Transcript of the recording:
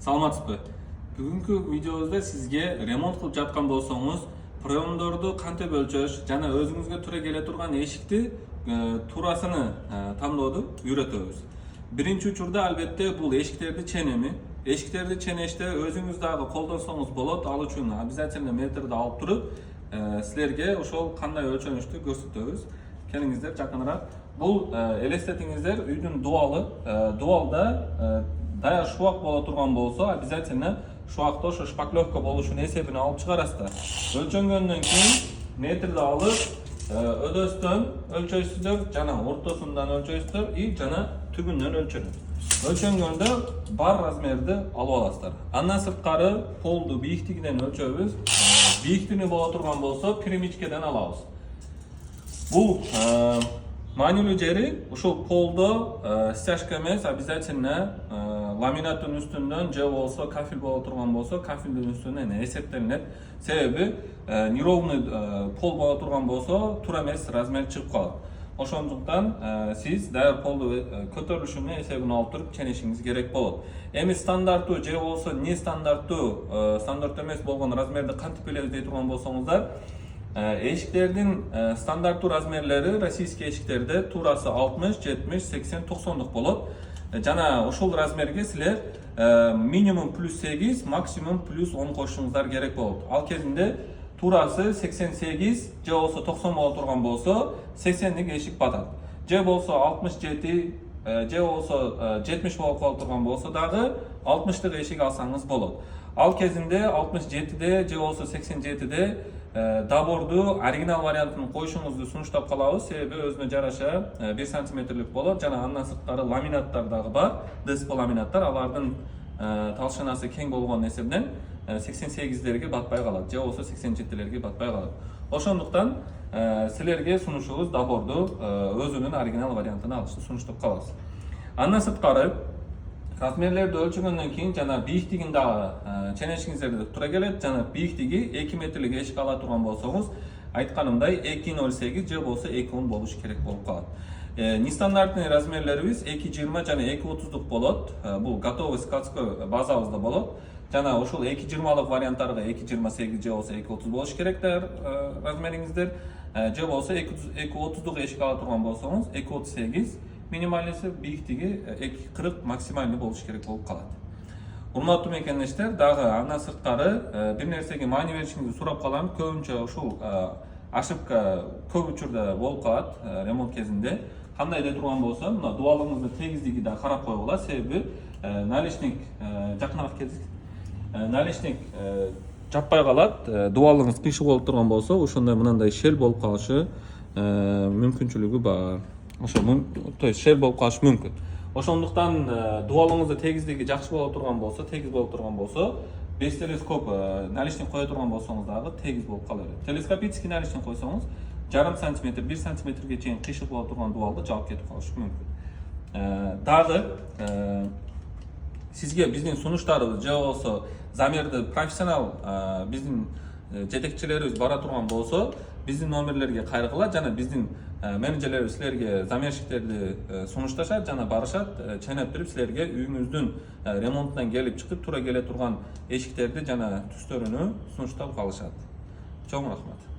Саламатсызбы. Бүгүнкү видеобузда сизге ремонт кылып жаткан болсоңуз, проемдорду кантип өлчөш жана өзүңүзгө туура келе турган эшикти туурасына тандооду үйрөтөбүз. Биринчи учурда албетте бул эшиктерди ченеми. Эшиктерди ченеште өзүңүз дагы колдонсоңуз болот. Ал үчүн обязательно метрди алып туруп, силерге ошол кандай өлчөнүштү көрсөтөбүз. Келиңиздер жакыныраак. Бул элестетиңиздер үйдүн дубалы. Дубалда даяр шубак боло турган болсо, обязательно шубакта ошо шпаклевка болушун эсебине алып чыгарасыздар. Өлчөнгөндөн кийин метрди алып, өдөстөн өлчөйсүздөр, жана ортосундан өлчөйсүздөр и жана түбүнөн өлчөнөт. Өлчөнгөндө бар размерди алып аласыздар. Андан сырткары полду бийиктигинен өлчөбүз. Бийиктиги боло турган болсо, перемичкеден алабыз. Бул маанилүү жери ушул полдо стяжка эмес, обязательно ламинаттын үстүндөн же болсо кафель боло турган болсо, кафелдин үстүнөн эсептелинет. Себеби неровный пол боло турган болсо, туура эмес размер чыгып калат. Ошондуктан сиз даяр полду көтөрүлүшүнө эсебин алып туруп ченишиңиз керек болот. Эми стандарттуу же болсо не стандарттуу, стандарт эмес болгон размерди кантип билебиз дей турган болсоңуздар, эшиктердин стандарттуу размерлери российский эшиктерде туурасы 60, 70, 80, 90 болот. Жана ошол размерге силер минимум плюс 8, максимум плюс 10 кошушуңуздар керек болот. Ал кезинде туурасы 88 же болсо 90 боло турган болсо, 80lik эшик батат. Же болсо 67, же болсо 70 болуп кала турган болсо дагы 60lik эшик алсаңыз болот. Ал кезинде 67де же болсо 87де доборду оригинал вариантын коюшуңузду сунуштап калабыз. Себеби өзүнө жараша 1 сантиметрлик болот. Жана андан сырткары ламинаттар дагы бар. ДСП ламинаттар, алардын талшынасы кең болгон эсебинен 88дерге батпай калат, же болсо 87дерге батпай калат. Ошондуктан силерге сунушубуз доборду өзүнүн оригинал вариантын алышты сунуштап калабыз. Андан сырткары размерлерди өлчөгөндөн кийин жана бийиктигин дагы ченешиңиздерге туура келет. Жана бийиктиги 2 метрлик эшик ала турган болсоңуз, айтканымдай 2.08 же болсо 2.10 болуш керек болуп калат. Нестандартный размерлерибиз 2.20 жана 2.30 болот. Бул готовый складской базабызда болот. Жана ошол 2.20лык варианттарга 2.28 же болсо 2.30 болуш керек размериңиздер. Же болсо 2.30 эшик ала турган болсоңуз, 2.38 минималиси, бийиктиги 2.40 максимальный болуш керек болуп калат. Урматтуу мекендештер, дагы андан сырткары бир нерсеге маани беришиңизди сурап калам. Көбүнчө ушул ошибка көп учурда болуп калат ремонт кезинде. Кандай дей турган болсо, мына дубалыңыздын тегиздиги да карап койгула. Себеби наличник жакыныраак келиңиз. Наличник жаппай калат. Дубалыңыз кыйшык болуп турган болсо, ошондой мындай шел болуп калышы мүмкүнчүлүгү бар. То есть шел болуп калышы мүмкүн. Ошондуктан дубалыңыздын тегиздиги жакшы боло турган болсо, тегиз боло турган болсо, без телескоп наличник кое турган болсоңуз дагы тегиз болуп кала берет. Телескопический наличник койсоңуз, 0,5 сантиметр, 1 сантиметрге чейин кыйшык боло турган дубалды жаап кетип калышы мүмкүн. Дагы сизге биздин сунуштарыбыз же болсо замерди профессионал биздин жетекчилерибиз бара турган болсо, биздин номерлерге кайрыгыла, жана биздин менеджерлерибиз силерге замерщиктерди сунушташат жана барышат, ченеп туруп силерге үйүңүздүн ремонтунан келип чыгып туура келе турган эшиктерди жана түстөрүнү сунуштап калышат. Чоң рахмат.